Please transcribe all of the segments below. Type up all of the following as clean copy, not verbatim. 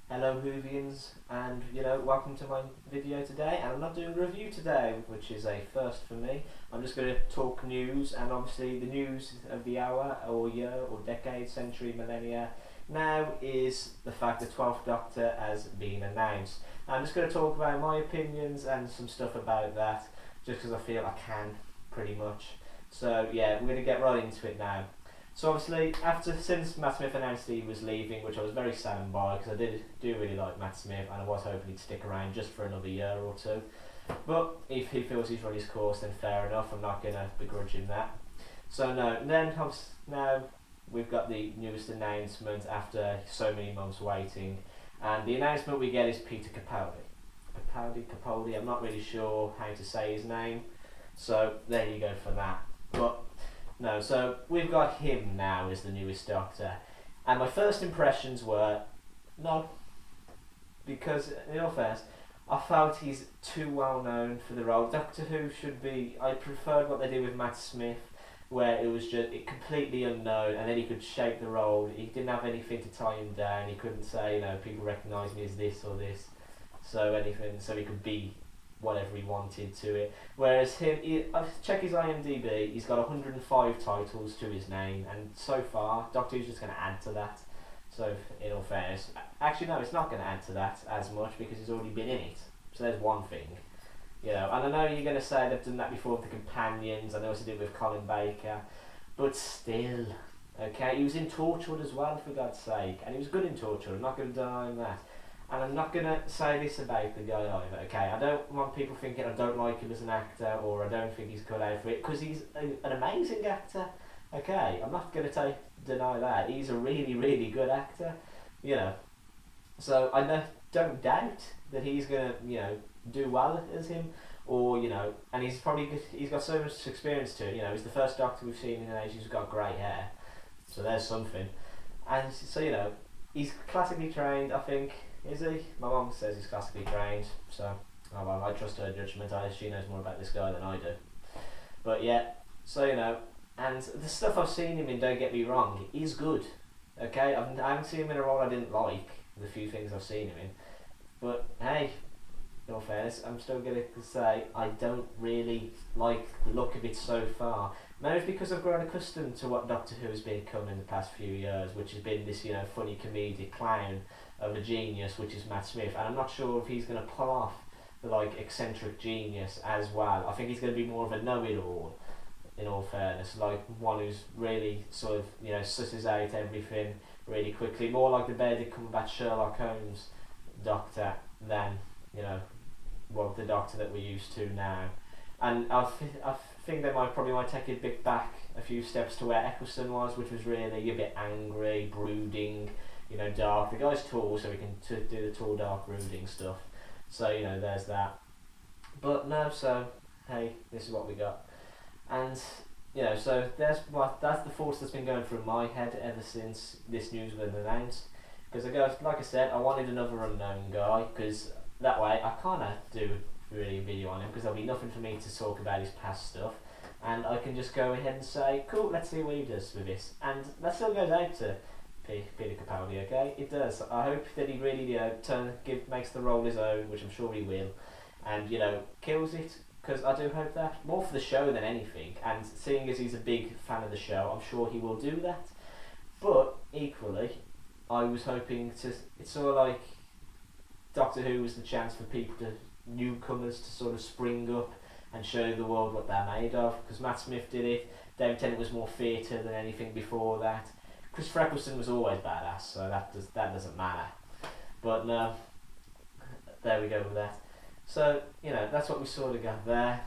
Hello Whovians, and welcome to my video today. And I'm not doing a review today, which is a first for me. I'm just going to talk news, and obviously the news of the hour or year or decade, century, millennia now is the fact that 12th Doctor has been announced. I'm just going to talk about my opinions and some stuff about that, just because I feel I can, pretty much. So yeah, we're going to get right into it now. So obviously, since Matt Smith announced he was leaving, which I was very saddened by, because I do really like Matt Smith, and I was hoping he'd stick around just for another year or two. But if he feels he's run his course, then fair enough. I'm not going to begrudge him that. So no, now we've got the newest announcement after so many months waiting, and the announcement we get is Peter Capaldi. Capaldi. I'm not really sure how to say his name. So there you go for that. But no, so we've got him now as the newest Doctor, and my first impressions were no, because in all fairness, I felt he's too well known for the role. Doctor Who should be. I preferred what they did with Matt Smith, where it was just completely unknown, and then he could shape the role. He didn't have anything to tie him down. He couldn't say, people recognise me as this or this, so he could be whatever he wanted to it. Whereas check his IMDb, he's got 105 titles to his name, and so far Doctor Who's just going to add to that. So in all fairness, actually no, it's not going to add to that as much because he's already been in it. So there's one thing, and I know you're going to say they've done that before with the Companions. I know it's to do with Colin Baker, but still, okay, he was in Torchwood as well, for God's sake, and he was good in Torchwood. I'm not going to deny him that. And I'm not going to say this about the guy either, okay? I don't want people thinking I don't like him as an actor, or I don't think he's cut out for it, because he's an amazing actor, okay? I'm not going to deny that. He's a really, really good actor, So I don't doubt that he's going to, do well as him, or, and he's got so much experience to it, he's the first Doctor we've seen in an age who's got grey hair, so there's something. And so, he's classically trained, I think. Is he? My mum says he's classically trained, so I trust her judgment. She knows more about this guy than I do. But yeah, so and the stuff I've seen him in, don't get me wrong, is good. Okay, I haven't seen him in a role I didn't like, the few things I've seen him in. But hey, in all fairness, I'm still going to say I don't really like the look of it so far. Maybe it's because I've grown accustomed to what Doctor Who has become in the past few years, which has been this, funny comedic clown of a genius, which is Matt Smith, and I'm not sure if he's going to pull off the eccentric genius as well. I think he's going to be more of a know-it-all, in all fairness, like one who's really sort of susses out everything really quickly, more like the Benedict Cumberbatch Sherlock Holmes Doctor than the Doctor that we're used to now. And I think they probably might take it a few steps to where Eccleston was, which was really a bit angry, brooding, dark. The guy's tall, so we can do the tall, dark, brooding stuff. So, there's that. But no, so, hey, this is what we got. And, so that's the thoughts that's been going through my head ever since this news was announced. Because like I said, I wanted another unknown guy, because that way I can't do really a video on him, because there'll be nothing for me to talk about his past stuff. And I can just go ahead and say, cool, let's see what he does with this. And that still goes out to Peter Capaldi, okay? It does. I hope that he really, makes the role his own, which I'm sure he will, and kills it. Because I do hope that more for the show than anything. And seeing as he's a big fan of the show, I'm sure he will do that. But equally, I was hoping to. It's sort of like Doctor Who was the chance for newcomers to sort of spring up and show the world what they're made of. Because Matt Smith did it. David Tennant was more theatre than anything before that. Christopher Eccleston was always badass, so that doesn't matter. But no, there we go with that. So that's what we sort of got there.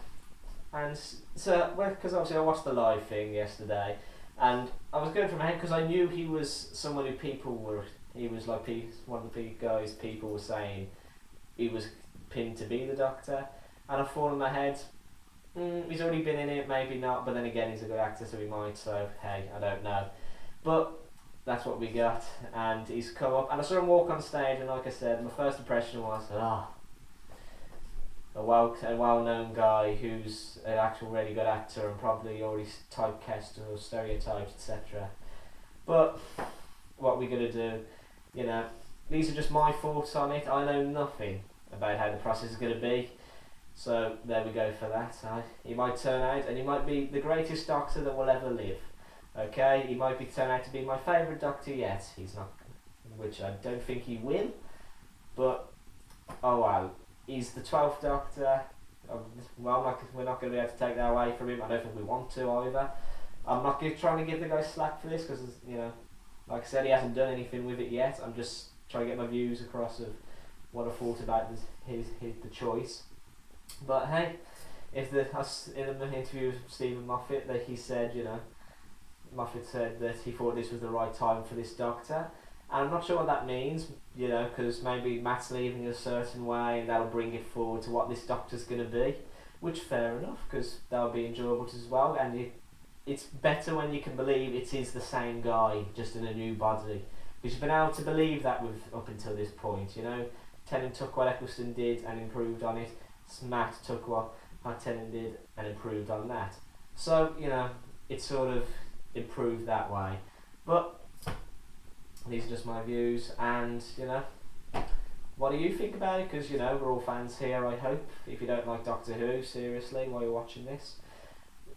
And so, because obviously I watched the live thing yesterday, and I was going from my head because I knew he was someone who he was like one of the guys people were saying he was pinned to be the Doctor, and I thought in my head, he's already been in it, maybe not, but then again he's a good actor, so he might. So hey, I don't know. But that's what we got, and he's come up, and I saw him walk on stage, and like I said, my first impression was, a well-known guy who's an actual really good actor and probably already typecast or stereotyped, etc. But what we're gonna do, these are just my thoughts on it. I know nothing about how the process is going to be. So there we go for that. He might turn out and he might be the greatest doctor that will ever live. Okay, he might be turn out to be my favourite doctor yet. He's not, which I don't think he will. But oh well, he's the 12th Doctor. Well, we're not going to be able to take that away from him. I don't think we want to either. I'm not trying to give the guy slack for this because, you know, like I said, he hasn't done anything with it yet. I'm just trying to get my views across of what I thought about the choice. But hey, if in the interview with Stephen Moffat, that he said, you know, Moffat said that he thought this was the right time for this Doctor. And I'm not sure what that means, you know, because maybe Matt's leaving a certain way and that'll bring it forward to what this Doctor's going to be. Which, fair enough, because that'll be enjoyable as well. And it's better when you can believe it is the same guy, just in a new body. Because you've been able to believe that up until this point, you know. Tennant took what Eccleston did and improved on it. Matt took what Tennant did and improved on that. So, you know, it sort of improved that way. But these are just my views, and, you know, what do you think about it? Because, you know, we're all fans here, I hope. If you don't like Doctor Who, seriously, while you're watching this.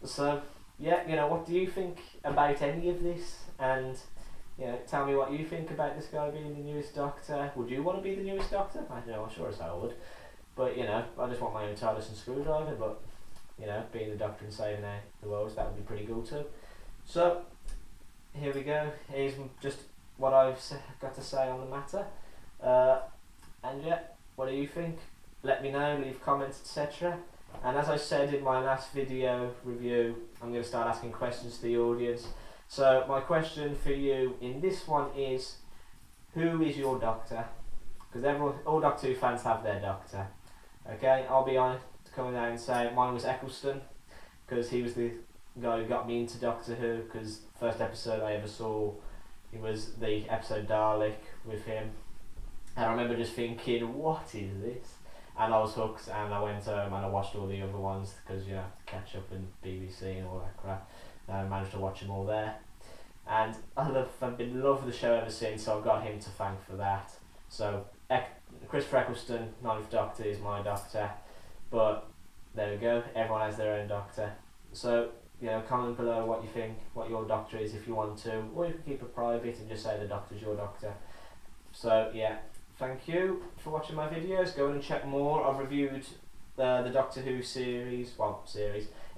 So, yeah, you know, what do you think about any of this? And, you know, tell me what you think about this guy being the newest Doctor. Would you want to be the newest Doctor? I don't know, I'm sure as hell would. But, you know, I just want my own TARDIS and screwdriver, but, you know, being the Doctor and saving the world, that would be pretty cool too. So, here we go. Here's just what I've got to say on the matter. And yeah, what do you think? Let me know, leave comments, etc. And as I said in my last video review, I'm going to start asking questions to the audience. So, my question for you in this one is, who is your Doctor? Because all Doctor Who fans have their Doctor. Okay, I'll be honest, coming out and say mine was Eccleston, because he was the guy who got me into Doctor Who, because the first episode I ever saw, it was the episode Dalek with him. And I remember just thinking, what is this? And I was hooked, and I went home and I watched all the other ones, because, you know, catch up in BBC and all that crap. And I managed to watch them all there. And I've been in love with the show ever since, so I've got him to thank for that. So, Christopher Eccleston, 9th Doctor, is my Doctor. But, there we go, everyone has their own Doctor. So, you know, comment below what you think, what your Doctor is if you want to. Or you can keep it private and just say the Doctor's your Doctor. So, yeah. Thank you for watching my videos. Go and check more. I've reviewed the Doctor Who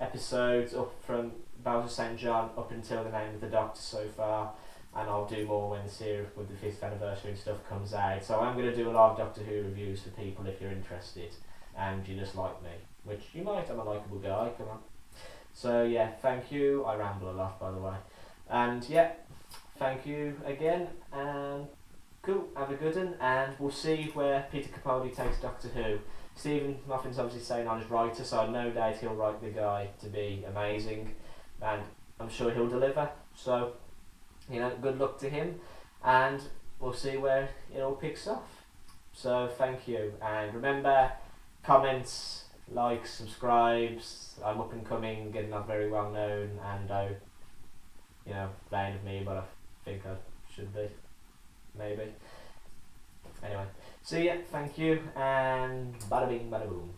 episodes up from Bells of St. John up until the Name of the Doctor so far, and I'll do more when the series with the 5th anniversary and stuff comes out. So I'm going to do a lot of Doctor Who reviews for people if you're interested and you just like me, which you might. I'm a likeable guy, come on. So yeah, thank you. I ramble a lot, by the way. And yeah, thank you again, and cool, have a good one, and we'll see where Peter Capaldi takes Doctor Who. Stephen Moffat's obviously saying I'm his writer, so I no doubt he'll write the guy to be amazing, and I'm sure he'll deliver. So, you know, good luck to him, and we'll see where it all picks off. So, thank you, and remember, comments, likes, subscribes. I'm up and coming and not very well known, and you know, playing with me, but I think I should be. Maybe. Anyway, see ya, thank you, and bada bing, bada boom.